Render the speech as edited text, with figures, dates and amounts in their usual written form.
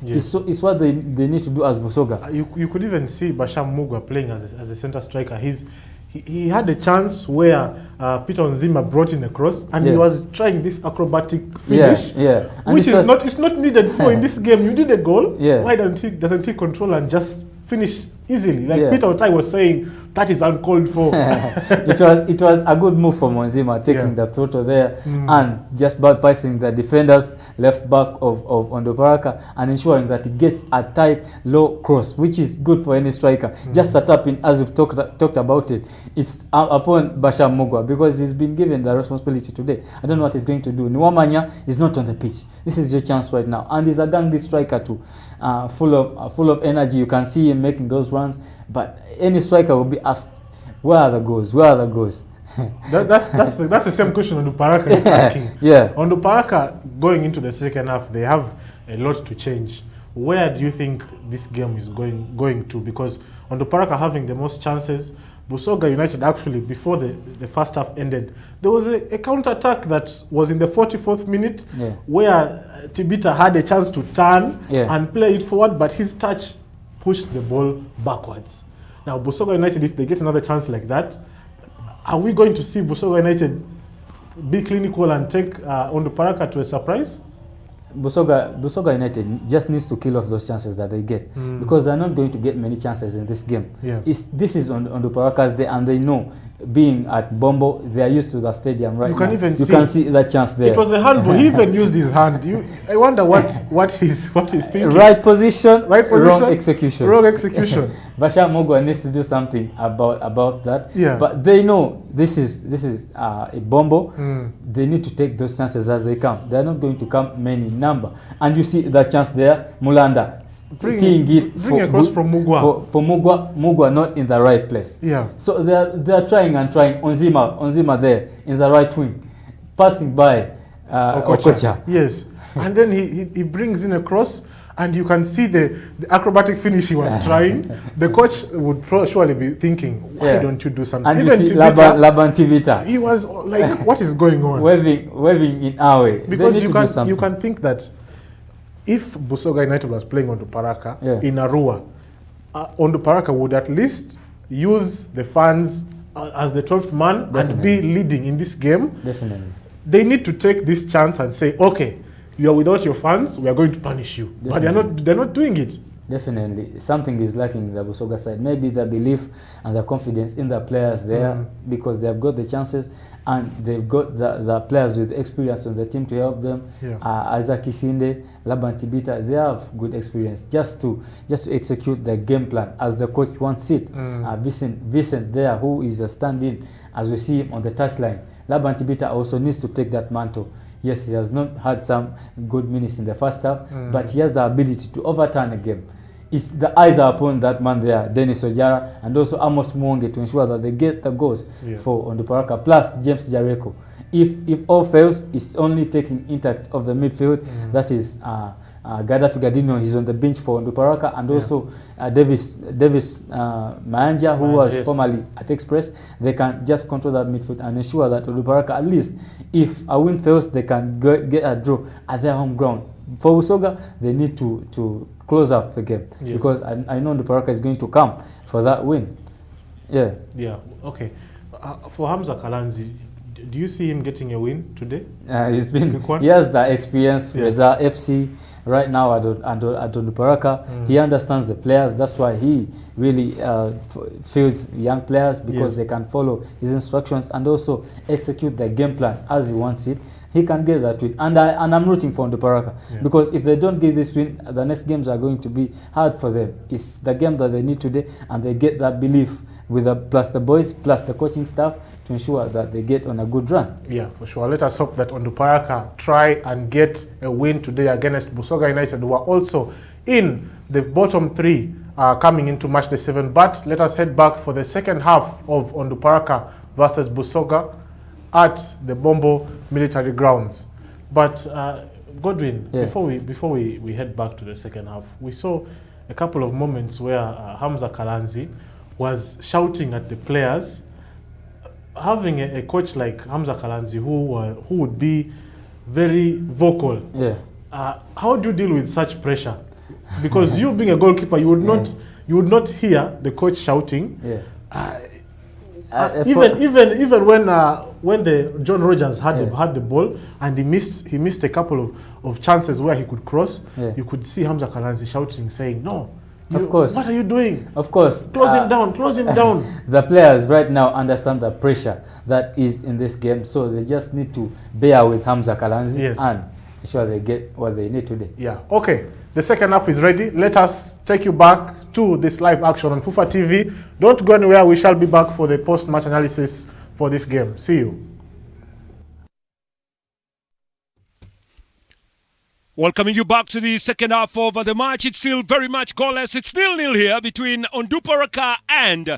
Yes. It's what they need to do as Busoga. You could even see Basham Mugwa playing as a center striker. He had a chance where Peter Onzima brought in a cross, and he was trying this acrobatic finish, which is not needed for in this game. You need a goal. Why doesn't he control and just finish easily? Like Peter Otai was saying, that is uncalled for. It was a good move from Onzima, taking the throttle there and just bypassing the defenders, left back of Onduparaka, and ensuring that he gets a tight, low cross, which is good for any striker. Just a tap in, as we've talked about it. It's upon Basham Mugwa, because he's been given the responsibility today. I don't know what he's going to do. Nwamanya is not on the pitch. This is your chance right now, and he's a gangly striker too, full of energy. You can see him making those runs. But any striker will be asked, where are the goals? Where are the goals? That's the same question Onduparaka is asking. Onduparaka, going into the second half, they have a lot to change. Where do you think this game is going to? Because Onduparaka having the most chances, Busoga United actually, before the first half ended, there was a counter-attack that was in the 44th minute where Tibita had a chance to turn and play it forward, but his touch pushed the ball backwards. Now, Busoga United, if they get another chance like that, are we going to see Busoga United be clinical and take Onduparaka to a surprise? Busoga United just needs to kill off those chances that they get, because they're not going to get many chances in this game. This is Onduparaka's day, and they know, being at Bombo, they are used to the stadium right now. You can see that chance there. It was a handball. He even used his hand. I wonder what he's thinking. Right position, wrong execution. Wrong execution. Basham Mugwa needs to do something about that. But they know this is a Bombo. They need to take those chances as they come. They are not going to come many number. And you see that chance there, Mulanda. Bring across from Mugwa. For Mugwa not in the right place. So they are trying and trying. Onzima there in the right wing, passing by Okocha. Yes, and then he brings in a cross, and you can see the acrobatic finish he was trying. The coach would surely be thinking, why don't you do something? And even you see Laban Tibita. He was like, what is going on? Waving in our way. Because you can think that if Busoga United was playing Onduparaka in Arua, Onduparaka would at least use the fans as the 12th man and be leading in this game. They need to take this chance and say, okay, you are without your fans, we are going to punish you. But they're not doing it. Definitely. Something is lacking in the Busoga side. Maybe the belief and the confidence in the players there, because they have got the chances and they've got the players with experience on the team to help them. Isaac Isinde, Laban Tibita, they have good experience just to execute the game plan as the coach wants it. Vincent there, who is a stand-in, as we see him on the touchline. Laban Tibita also needs to take that mantle. Yes, he has not had some good minutes in the first half, but he has the ability to overturn a game. The eyes are upon that man there, Dennis Ojara, and also Amos Mwonge, to ensure that they get the goals for Onduparaka, plus James Jareko. If all fails, it's only taking intact of the midfield. That is Gaddafi Gadino, he's on the bench for Onduparaka, and also Davis Mayanja, who was formerly at Express. They can just control that midfield and ensure that Onduparaka, at least, if a win fails, they can get a draw at their home ground. For Busoga, they need to close up the game, because I know Onduparaka is going to come for that win. Okay. For Hamza Kalanzi, do you see him getting a win today? He has the experience. Reza FC right now at Onduparaka. He understands the players. That's why he really feels young players, because they can follow his instructions and also execute the game plan as he wants it. He can get that win, and I'm rooting for Onduparaka, because if they don't get this win, the next games are going to be hard for them. It's the game that they need today, and they get that belief with plus the boys, plus the coaching staff, to ensure that they get on a good run. Yeah, for sure. Let us hope that Onduparaka try and get a win today against Busoga United, who are also in the bottom three coming into match day 7. But let us head back for the second half of Onduparaka versus Busoga at the Bombo military grounds. But Godwin, before we head back to the second half, we saw a couple of moments where Hamza Kalanzi was shouting at the players. Having a coach like Hamza Kalanzi who would be very vocal, how do you deal with such pressure? because you being a goalkeeper, you would not hear the coach shouting. Even when the John Rogers had the ball and he missed a couple of chances where he could cross, you could see Hamza Kalanzi shouting, saying, "No, of course. What are you doing? Of course. Close him down, close him down." The players right now understand the pressure that is in this game, so they just need to bear with Hamza Kalanzi and ensure they get what they need today. Yeah. Okay. The second half is ready. Let us take you back to this live action on FUFA TV. Don't go anywhere. We shall be back for the post-match analysis for this game. See you. Welcoming you back to the second half of the match. It's still very much goalless. It's 0-0 here between Onduparaka and